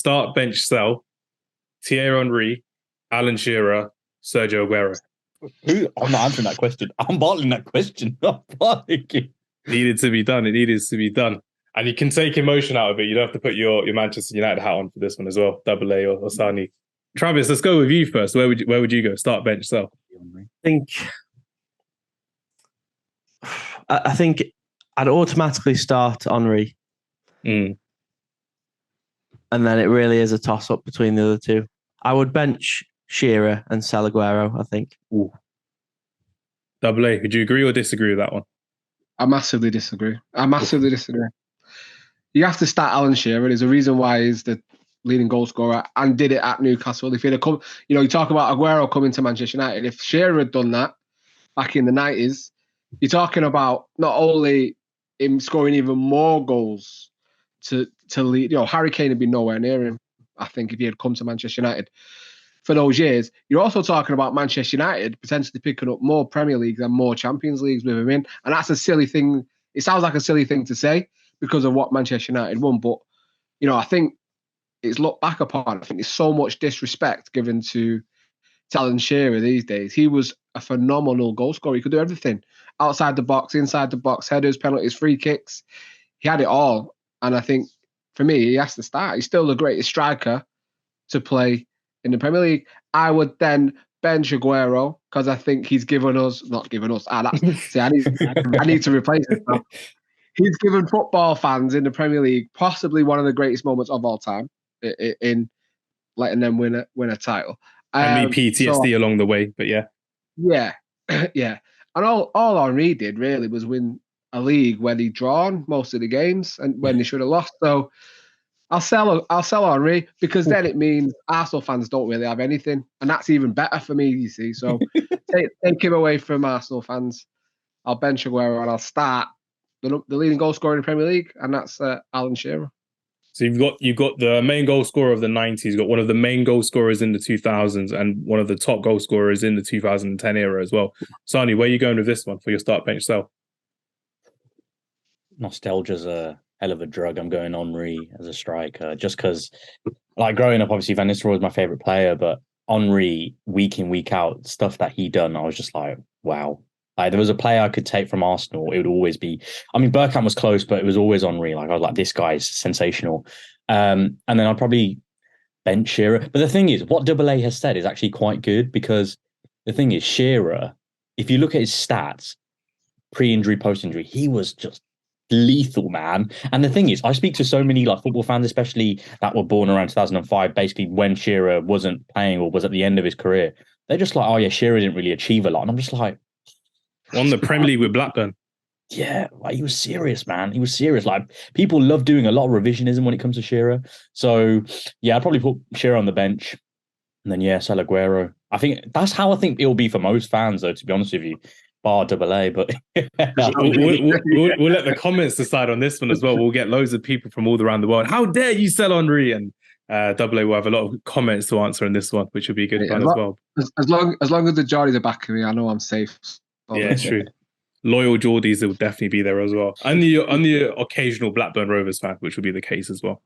start, bench, sell. Thierry Henry, Alan Shearer, Sergio Aguero. I'm not answering that question. I'm bottling that question. Needed to be done. It needed to be done. And you can take emotion out of it. You don't have to put your Manchester United hat on for this one as well. Double A or Sani. Travis, let's go with you first. Where would you go? Start, bench, sell. I think I'd automatically start Henry. Mm. And then it really is a toss-up between the other two. I would bench Shearer and sell Aguero, I think. Ooh. Double A, would you agree or disagree with that one? I massively disagree. You have to start Alan Shearer. There's a reason why he's the leading goal scorer and did it at Newcastle. If he'd have come, you talk about Aguero coming to Manchester United. If Shearer had done that back in the 90s, you're talking about not only him scoring even more goals to lead. Harry Kane would be nowhere near him, I think, if he had come to Manchester United for those years. You're also talking about Manchester United potentially picking up more Premier Leagues and more Champions Leagues with him in. And that's a silly thing. It sounds like a silly thing to say because of what Manchester United won. But, I think it's looked back upon. I think there's so much disrespect given to Alan Shearer these days. He was a phenomenal goal scorer. He could do everything. Outside the box, inside the box, headers, penalties, free kicks. He had it all. And I think, for me, he has to start. He's still the greatest striker to play in the Premier League. I would then bench Aguero because I think he's given us, not given us. I need to replace him now. He's given football fans in the Premier League possibly one of the greatest moments of all time in letting them win a title. And PTSD along the way, but yeah. Yeah, yeah. And all Henry did really was win a league when he drawn most of the games and when they should have lost. So I'll sell Henry because then it means Arsenal fans don't really have anything, and that's even better for me. You see, so take him away from Arsenal fans. I'll bench Aguero and I'll start the leading goal scorer in the Premier League, and that's Alan Shearer. So you've got the main goal scorer of the 90s, you've got one of the main goal scorers in the 2000s, and one of the top goal scorers in the 2010 era as well. Sani, where are you going with this one for your start, bench, sell? Nostalgia's a hell of a drug. I'm going Henry as a striker just because, growing up, obviously Van Nistelrooy was my favourite player, but Henry, week in, week out, stuff that he done, I was just like, wow. There was a player I could take from Arsenal. It would always be, Bergkamp was close, but it was always Henry. I was like, this guy is sensational. And then I'd probably bench Shearer. But the thing is, what Double A has said is actually quite good because the thing is, Shearer, if you look at his stats, pre-injury, post-injury, he was just lethal, man. And the thing is, I speak to so many football fans, especially that were born around 2005, basically when Shearer wasn't playing or was at the end of his career. They're just like, oh yeah, Shearer didn't really achieve a lot. And I'm just like, on the Premier League with Blackburn. Yeah, he was serious, man. He was serious. People love doing a lot of revisionism when it comes to Shearer. So yeah, I'd probably put Shearer on the bench. And then sell Aguero. I think that's how I think it'll be for most fans, though, to be honest with you. Bar Double A, but we'll let the comments decide on this one as well. We'll get loads of people from all around the world. How dare you sell Henry? And Double A will have a lot of comments to answer in this one, which will be good fun as well. As long as the Geordies are backing me, I know I'm safe. Yeah, it's true. Loyal Geordies will definitely be there as well. And the occasional Blackburn Rovers fan, which will be the case as well.